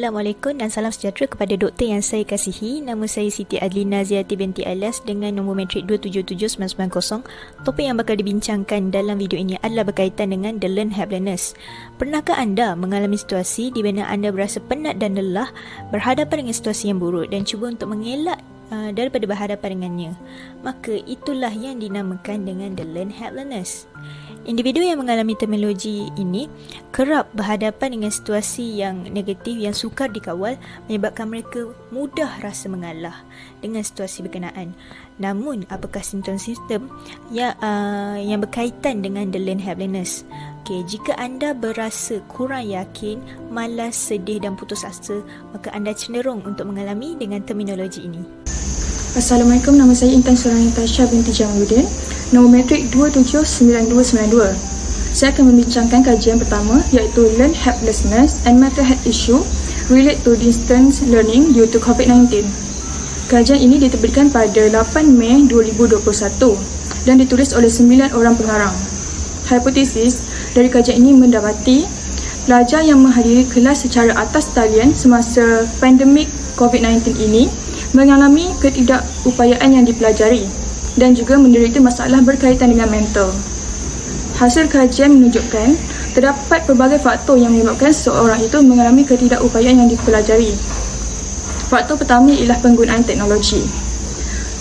Assalamualaikum dan salam sejahtera kepada doktor yang saya kasihi. Nama saya Siti Adlina Ziati binti Alias dengan nombor matrik 277990. Topik yang bakal dibincangkan dalam video ini adalah berkaitan dengan the learned helplessness. Pernahkah anda mengalami situasi di mana anda berasa penat dan lelah berhadapan dengan situasi yang buruk dan cuba untuk mengelak daripada berhadapan dengannya? Maka itulah yang dinamakan dengan the learned helplessness. Individu yang mengalami terminologi ini kerap berhadapan dengan situasi yang negatif yang sukar dikawal menyebabkan mereka mudah rasa mengalah dengan situasi berkenaan. Namun, apakah simptom-simptom yang berkaitan dengan the learned helplessness? Jika anda berasa kurang yakin, malas, sedih dan putus asa, maka anda cenderung untuk mengalami dengan terminologi ini. Assalamualaikum, nama saya Intan Suranita Syah binti Jamaluddin, nombor matrik 279292. Saya akan membincangkan kajian pertama iaitu Learned Helplessness and Mental Health Issue Relate to Distance Learning due to COVID-19. Kajian ini diterbitkan pada 8 Mei 2021 dan ditulis oleh 9 orang pengarang. Hipotesis dari kajian ini mendapati pelajar yang menghadiri kelas secara atas talian semasa pandemik COVID-19 ini mengalami ketidakupayaan yang dipelajari dan juga menderita masalah berkaitan dengan mental. Hasil kajian menunjukkan terdapat pelbagai faktor yang menyebabkan seseorang itu mengalami ketidakupayaan yang dipelajari. Faktor pertama ialah penggunaan teknologi.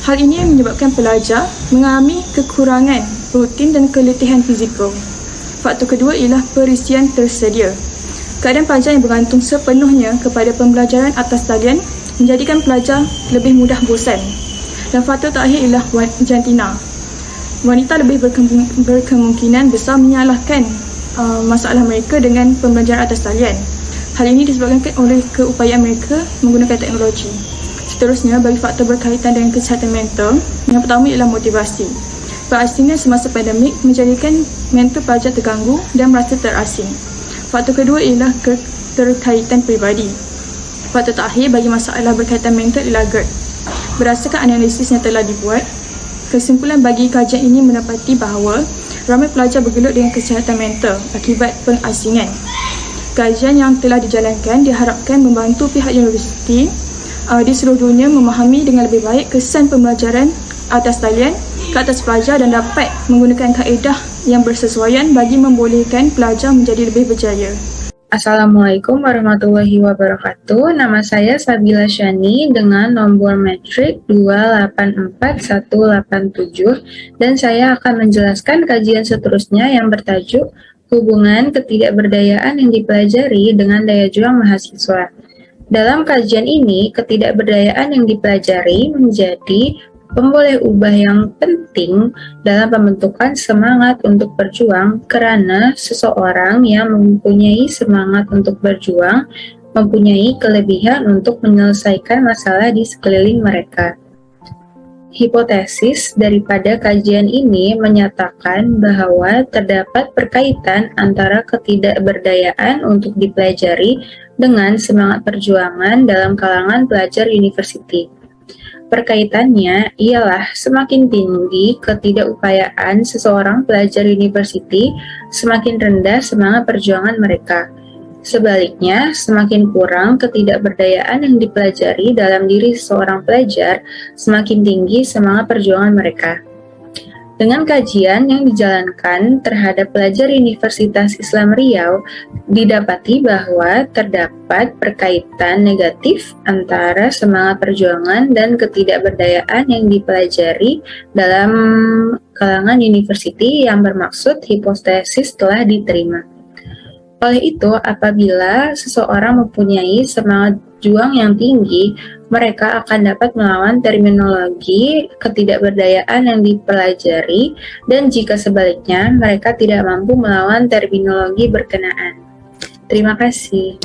Hal ini menyebabkan pelajar mengalami kekurangan rutin dan keletihan fizikal. Faktor kedua ialah perisian tersedia. Keadaan pelajar yang bergantung sepenuhnya kepada pembelajaran atas talian menjadikan pelajar lebih mudah bosan. Dan faktor terakhir ialah jantina. Wanita lebih berkemungkinan besar menyalahkan masalah mereka dengan pembelajaran atas talian. Hal ini disebabkan oleh keupayaan mereka menggunakan teknologi. Seterusnya, bagi faktor berkaitan dengan kesihatan mental, yang pertama ialah motivasi. Perasingan semasa pandemik menjadikan mental pelajar terganggu dan merasa terasing. Faktor kedua ialah keterkaitan peribadi. Faktor terakhir bagi masalah berkaitan mental ialah GERD. Berdasarkan analisis yang telah dibuat, kesimpulan bagi kajian ini mendapati bahawa ramai pelajar bergelut dengan kesihatan mental akibat pengasingan. Kajian yang telah dijalankan diharapkan membantu pihak universiti di seluruh dunia memahami dengan lebih baik kesan pembelajaran atas talian ke atas pelajar dan dapat menggunakan kaedah yang bersesuaian bagi membolehkan pelajar menjadi lebih berjaya. Assalamualaikum warahmatullahi wabarakatuh. Nama saya Sabila Syani dengan nomor matrik 284187 dan saya akan menjelaskan kajian seterusnya yang bertajuk hubungan ketidakberdayaan yang dipelajari dengan daya juang mahasiswa. Dalam kajian ini, ketidakberdayaan yang dipelajari menjadi pemboleh ubah yang penting dalam pembentukan semangat untuk berjuang karena seseorang yang mempunyai semangat untuk berjuang mempunyai kelebihan untuk menyelesaikan masalah di sekeliling mereka. Hipotesis daripada kajian ini menyatakan bahwa terdapat perkaitan antara ketidakberdayaan untuk dipelajari dengan semangat perjuangan dalam kalangan pelajar universiti. Perkaitannya ialah semakin tinggi ketidakupayaan seseorang pelajar universiti, semakin rendah semangat perjuangan mereka. Sebaliknya, semakin kurang ketidakberdayaan yang dipelajari dalam diri seseorang pelajar, semakin tinggi semangat perjuangan mereka. Dengan kajian yang dijalankan terhadap pelajar Universitas Islam Riau, didapati bahwa terdapat perkaitan negatif antara semangat perjuangan dan ketidakberdayaan yang dipelajari dalam kalangan universiti yang bermaksud hipotesis telah diterima. Oleh itu, apabila seseorang mempunyai semangat juang yang tinggi, mereka akan dapat melawan terminologi ketidakberdayaan yang dipelajari, dan jika sebaliknya, mereka tidak mampu melawan terminologi berkenaan. Terima kasih.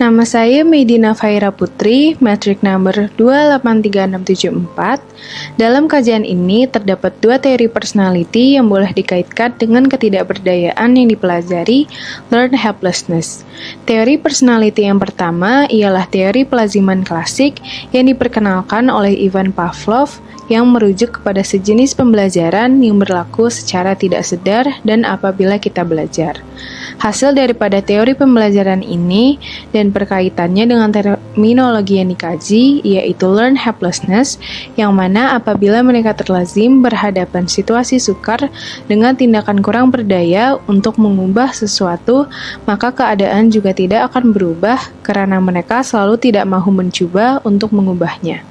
Nama saya Medina Faira Putri, matrik nomor 283674. Dalam kajian ini terdapat dua teori personality yang boleh dikaitkan dengan ketidakberdayaan yang dipelajari, learned helplessness. Teori personality yang pertama ialah teori pelaziman klasik yang diperkenalkan oleh Ivan Pavlov yang merujuk kepada sejenis pembelajaran yang berlaku secara tidak sadar dan apabila kita belajar. Hasil daripada teori pembelajaran ini dan perkaitannya dengan terminologi yang dikaji, yaitu learned helplessness, yang mana apabila mereka terlazim berhadapan situasi sukar dengan tindakan kurang berdaya untuk mengubah sesuatu, maka keadaan juga tidak akan berubah karena mereka selalu tidak mahu mencoba untuk mengubahnya.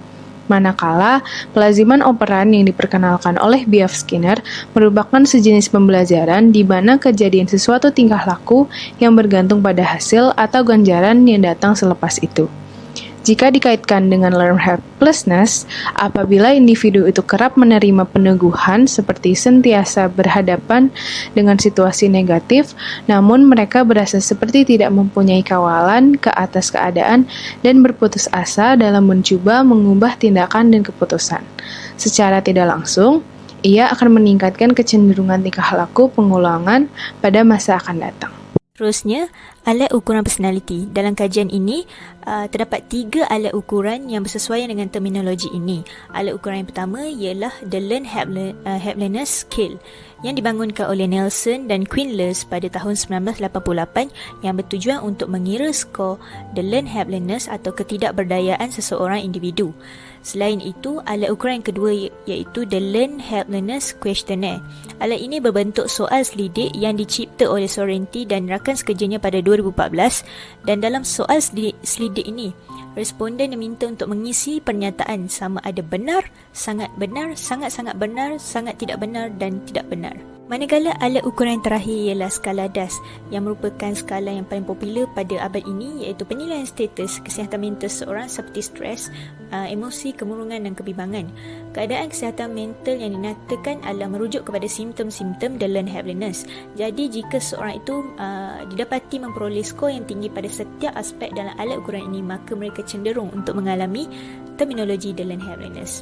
Manakala pelaziman operan yang diperkenalkan oleh B.F. Skinner merupakan sejenis pembelajaran di mana kejadian sesuatu tingkah laku yang bergantung pada hasil atau ganjaran yang datang selepas itu. Jika dikaitkan dengan learned helplessness, apabila individu itu kerap menerima peneguhan seperti sentiasa berhadapan dengan situasi negatif, namun mereka berasa seperti tidak mempunyai kawalan ke atas keadaan dan berputus asa dalam mencoba mengubah tindakan dan keputusan. Secara tidak langsung, ia akan meningkatkan kecenderungan tingkah laku pengulangan pada masa akan datang. Terusnya, alat ukuran personality. Dalam kajian ini, terdapat 3 alat ukuran yang bersesuaian dengan terminologi ini. Alat ukuran yang pertama ialah the learned helplessness scale yang dibangunkan oleh Nelson dan Quinlers pada tahun 1988 yang bertujuan untuk mengira skor the learned helplessness atau ketidakberdayaan seseorang individu. Selain itu, alat ukuran yang kedua iaitu the learned helplessness questionnaire. Alat ini berbentuk soal selidik yang dicipta oleh Sorrenti dan rakan sekerjanya pada 2014, dan dalam soal selidik ini, responden diminta untuk mengisi pernyataan sama ada benar, sangat-sangat benar, sangat tidak benar dan tidak benar. Manakala alat ukuran yang terakhir ialah skala DAS yang merupakan skala yang paling popular pada abad ini, iaitu penilaian status kesihatan mental seseorang seperti stres, emosi, kemurungan dan kebimbangan. Keadaan kesihatan mental yang dinyatakan adalah merujuk kepada simptom-simptom the learned helplessness. Jadi jika seseorang itu didapati memperoleh skor yang tinggi pada setiap aspek dalam alat ukuran ini, maka mereka cenderung untuk mengalami terminologi the learned helplessness.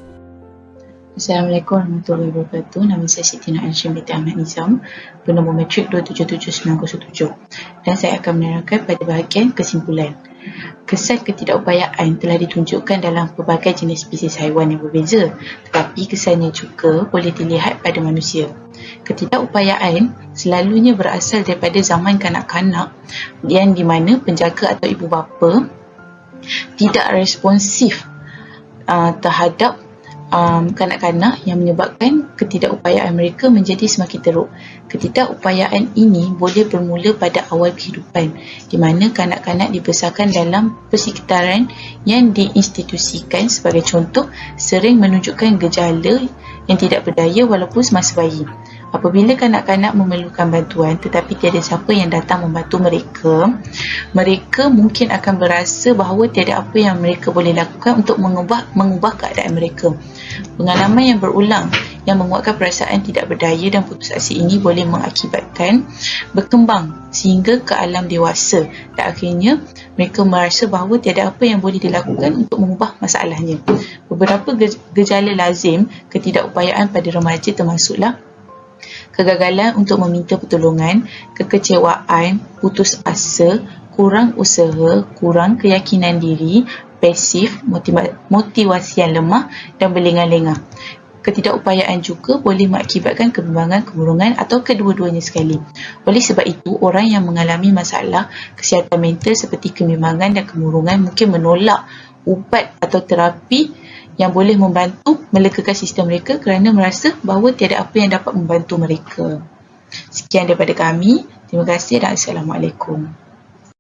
Assalamualaikum warahmatullahi wabarakatuh. Nama saya Siti Nur Ansyam binti Ahmad Nizam, bernombor matrik 277907, dan saya akan menerangkan pada bahagian kesimpulan. Kesan ketidakupayaan telah ditunjukkan dalam pelbagai jenis spesies haiwan yang berbeza, tetapi kesannya juga boleh dilihat pada manusia. Ketidakupayaan selalunya berasal daripada zaman kanak-kanak yang di mana penjaga atau ibu bapa tidak responsif terhadap kanak-kanak, yang menyebabkan ketidakupayaan mereka menjadi semakin teruk. Ketidakupayaan ini boleh bermula pada awal kehidupan, di mana kanak-kanak dibesarkan dalam persekitaran yang diinstitusikan. Sebagai contoh, sering menunjukkan gejala yang tidak berdaya walaupun semasa bayi. Apabila kanak-kanak memerlukan bantuan tetapi tiada siapa yang datang membantu mereka, mereka mungkin akan berasa bahawa tiada apa yang mereka boleh lakukan untuk mengubah keadaan mereka. Pengalaman yang berulang yang menguatkan perasaan tidak berdaya dan putus asa ini boleh mengakibatkan berkembang sehingga ke alam dewasa, dan akhirnya mereka merasa bahawa tiada apa yang boleh dilakukan untuk mengubah masalahnya. Beberapa gejala lazim ketidakupayaan pada remaja termasuklah kegagalan untuk meminta pertolongan, kekecewaan, putus asa, kurang usaha, kurang keyakinan diri, pasif, motivasi yang lemah dan berlengah-lengah. Ketidakupayaan juga boleh mengakibatkan kebimbangan, kemurungan atau kedua-duanya sekali. Oleh sebab itu, orang yang mengalami masalah kesihatan mental seperti kebimbangan dan kemurungan mungkin menolak ubat atau terapi yang boleh membantu melegakan sistem mereka kerana merasa bahawa tiada apa yang dapat membantu mereka. Sekian daripada kami. Terima kasih dan Assalamualaikum.